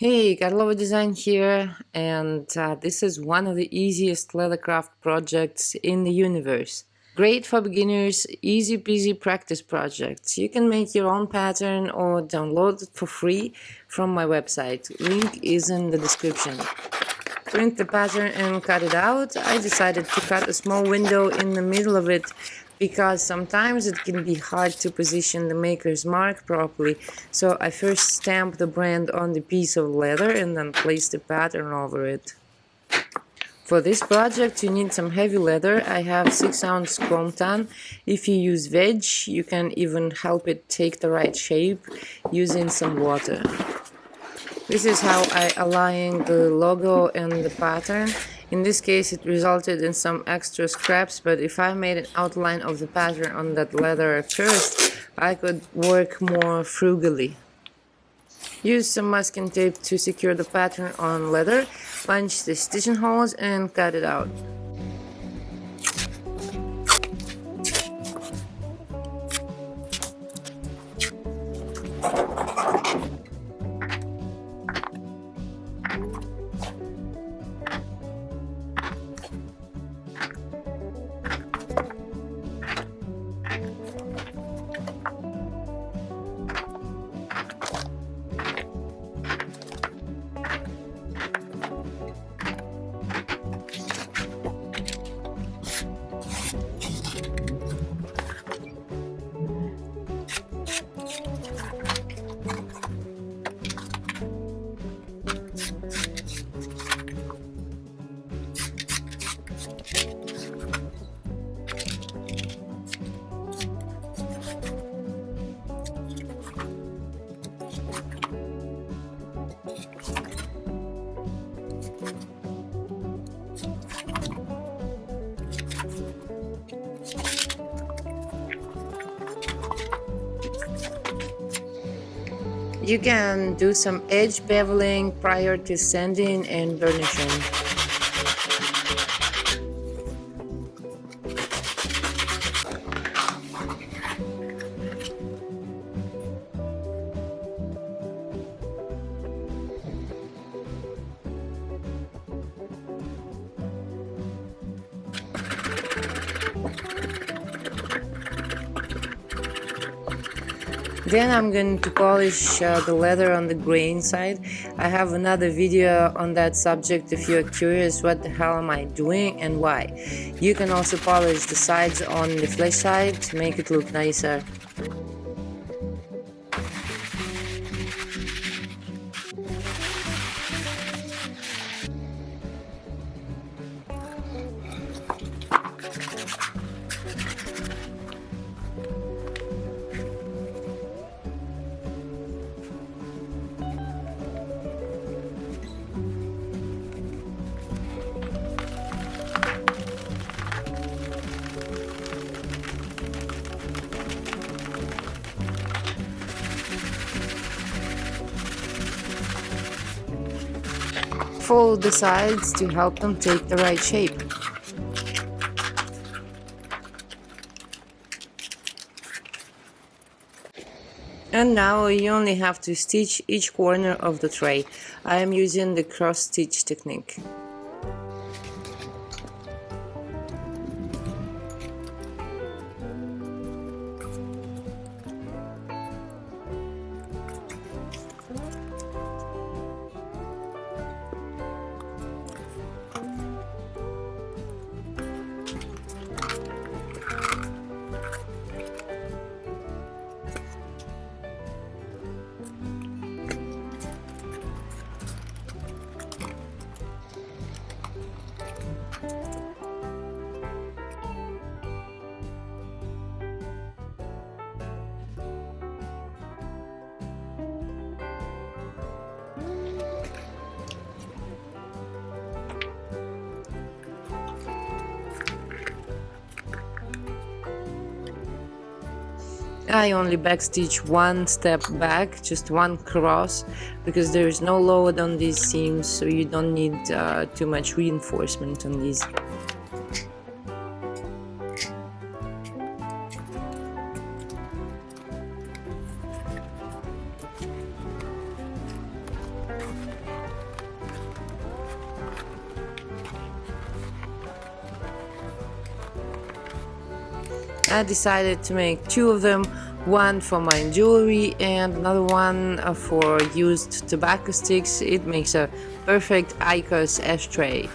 Hey, Karlova Design here, and this is one of the easiest leathercraft projects in the universe. Great for beginners, easy peasy practice projects. You can make your own pattern or download it for free from my website. Link is in the description. Print the pattern and cut it out. I decided to cut a small window in the middle of it because sometimes it can be hard to position the maker's mark properly, so I first stamp the brand on the piece of leather and then place the pattern over it. For this project you need some heavy leather. I have 6-ounce chrome tan. If you use wedge, you can even help it take the right shape using some water. This is how I align the logo and the pattern. In this case it resulted in some extra scraps, but if I made an outline of the pattern on that leather first, I could work more frugally. Use some masking tape to secure the pattern on leather, punch the stitching holes and cut it out. You can do some edge beveling prior to sanding and burnishing. Then I'm going to polish the leather on the grain side. I have another video on that subject if you're curious what the hell am I doing and why. You can also polish the sides on the flesh side to make it look nicer. Fold the sides to help them take the right shape. And now you only have to stitch each corner of the tray. I am using the cross stitch technique. I only backstitch one step back, just one cross, because there is no load on these seams, so you don't need too much reinforcement on these. I decided to make two of them, one for my jewelry and another one for used tobacco sticks. It makes a perfect IQOS ashtray.